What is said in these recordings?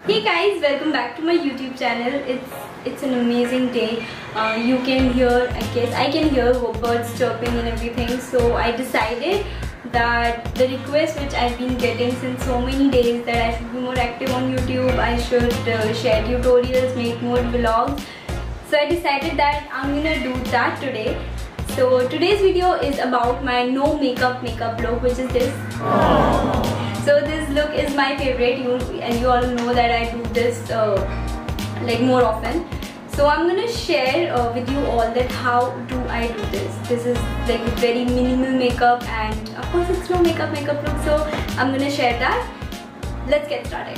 Hey guys, welcome back to my YouTube channel. It's an amazing day. You can hear, I can hear birds chirping and everything. So I decided that the request which I've been getting since so many days, that I should be more active on YouTube, I should share tutorials, make more vlogs. So I decided that I'm gonna do that today. So today's video is about my no makeup look, which is this. So this look is my favorite, and you all know that I do this like more often. So I'm gonna share with you all that how do I do this. This is like very minimal makeup, and of course it's no makeup look. So I'm gonna share that. Let's get started.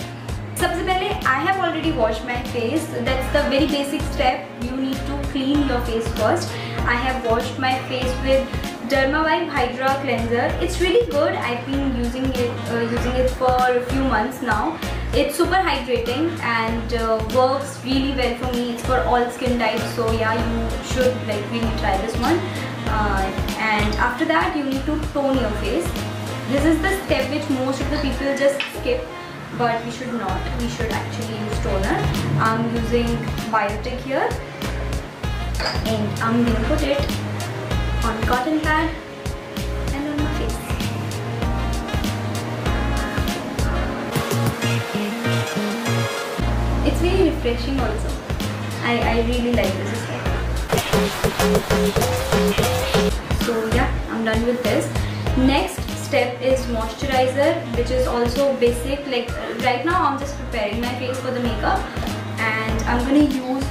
सबसे पहले I have already washed my face. That's the very basic step. You need to clean your face first. I have washed my face with Dermavibe Hydra Cleanser. It's really good. I've been using it for a few months now. It's super hydrating and works really well for me. It's for all skin types, so yeah, you should like really try this one. And after that, you need to tone your face. This is the step which most of the people just skip, but we should not. We should actually use toner. I'm using Biotic here, and I'm gonna put it on cotton pad and on my face. It's very refreshing also. I really like this step. So yeah, I'm done with this. Next step is moisturizer, which is also basic. Like right now I'm just preparing my face for the makeup, and I'm gonna use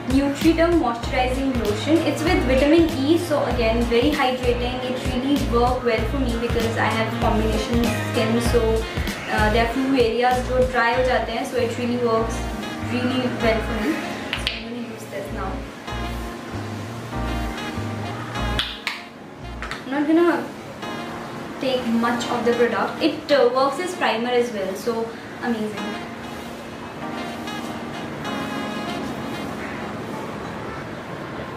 Nutriderm moisturizing lotion. It's with vitamin E, so again very hydrating. It really works well for me because I have combination skin, so there are few areas जो dry हो जाते हैं, so it really works really well for me. So I'm going to use this now. I'm not gonna take much of the product. It works as primer as well, so amazing.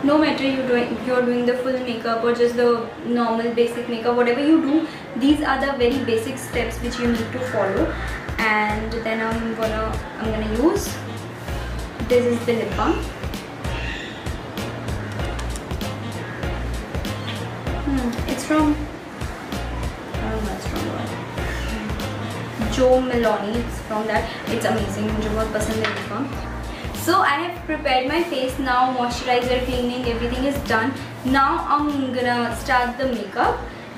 No matter you're doing the full makeup or just the normal basic makeup, whatever you do, these are the very basic steps which you need to follow. And then I'm gonna use, this is the lip balm. It's from, I don't know it's from what, Jo Maloney. It's from that. It's amazing. मुझे बहुत पसंद है lip balm. So I have prepared my face now, moisturizer, cleaning, everything is done. Now I'm gonna start the makeup,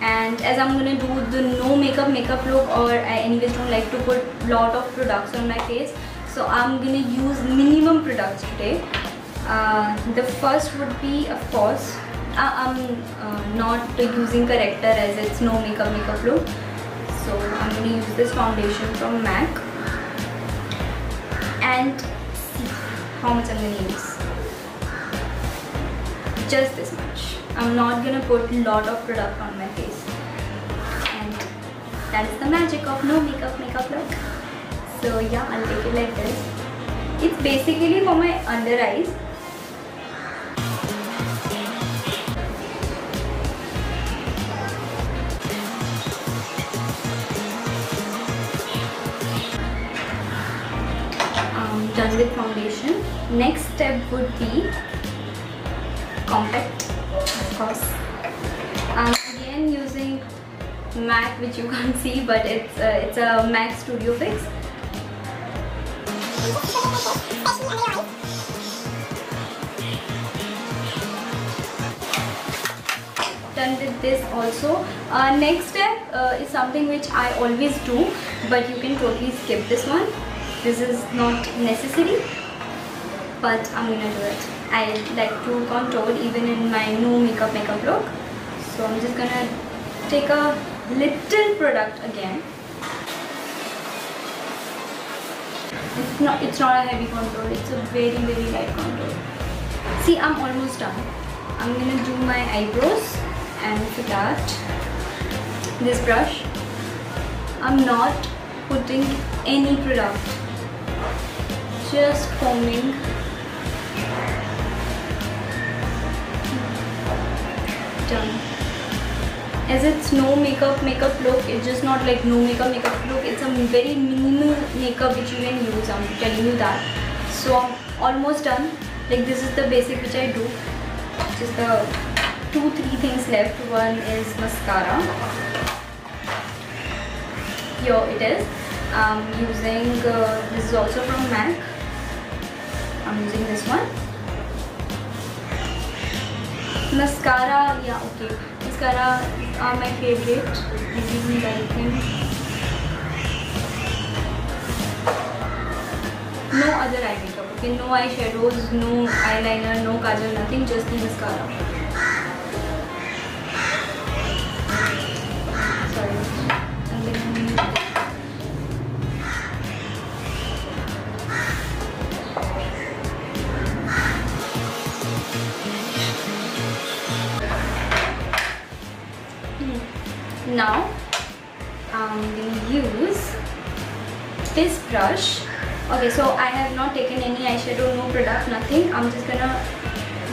and as I'm gonna do the no makeup look, or I anyways don't like to put lot of products on my face, so I'm gonna use minimum products today. The first would be, of course, I'm not using corrector as it's no makeup look, so I'm gonna use this foundation from MAC, and how much I'm gonna use. Just this much. I'm not gonna put a lot of product on my face, and that is the magic of no makeup look. So yeah, I'll take it like this. It's basically for my under eyes. Done with foundation. Next step would be compact, of course. Again using MAC, which you can't see, but it's a MAC Studio Fix. Done with this also. Next step is something which I always do, but you can totally skip this one. This is not necessary, but I'm gonna do it. I like to contour even in my no makeup look, so I'm just gonna take a little product again. It's not a heavy contour, it's a very light contour. See, I'm almost done. I'm gonna do my eyebrows, and for that, this brush, I'm not putting any product, just foaming. Done. As as it's no makeup look. It's just not like no makeup look. It's a very minimal makeup which you can use. I'm telling you that. So I'm almost done. Like this is the basic which I do. Just the 2-3 things left. One is mascara. Here it is. I'm using this is also from MAC. I'm using this one. Mascara, yeah, okay. Mascara are my favorite. This is I think. No other eye makeup, okay? No eyeshadows, no eyeliner, no kajal, nothing, just the mascara. Sorry. Now I'm going to use this brush. Okay, so I have not taken any eyeshadow, no product, nothing. I'm just gonna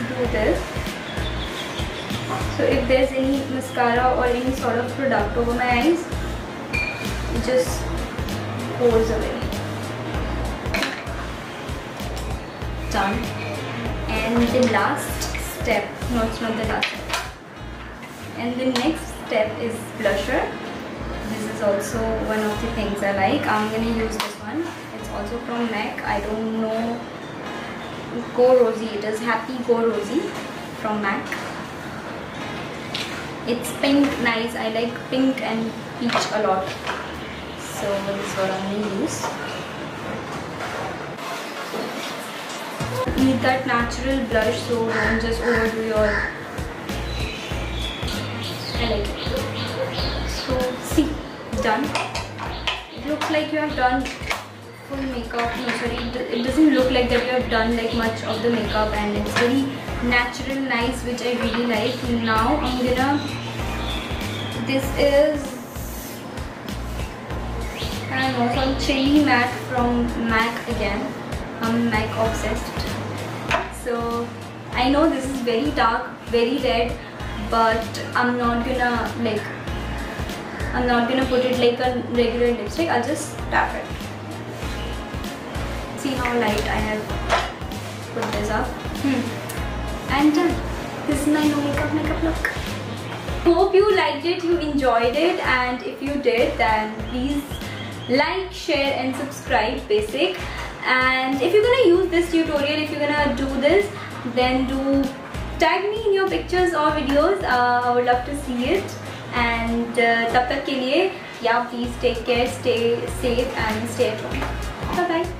do this. So if there's any mascara or any sort of product over my eyes, it just goes away. Done. And the last step, no, it's not the last step. And the next step is blusher. This is also one of the things I like. I'm gonna use this one. It's also from MAC. I don't know. Go Rosy. It is Happy Go Rosy from MAC. It's pink, nice. I like pink and peach a lot. So this is what I'm gonna use. Need that natural blush, so don't just overdo your. I like it. So see, done. It looks like you have done full makeup. No, sorry, it doesn't look like that you have done like much of the makeup, and it's very natural, nice, which I really like. Now I'm gonna. This is, I don't know, some chili matte from MAC again. I'm MAC obsessed. So I know this is very dark, very red, but I'm not gonna put it like a regular lipstick. I'll just tap it. See how light I have put this up. And done. This is my no makeup look. Hope you liked it, you enjoyed it, and if you did, then please like, share and subscribe, basic. And if you're gonna use this tutorial, if you're gonna do this, then do tag me in your pictures or videos. I would love to see it. And tab tak ke liye, yeah, please take care, stay safe and stay at home. Bye bye.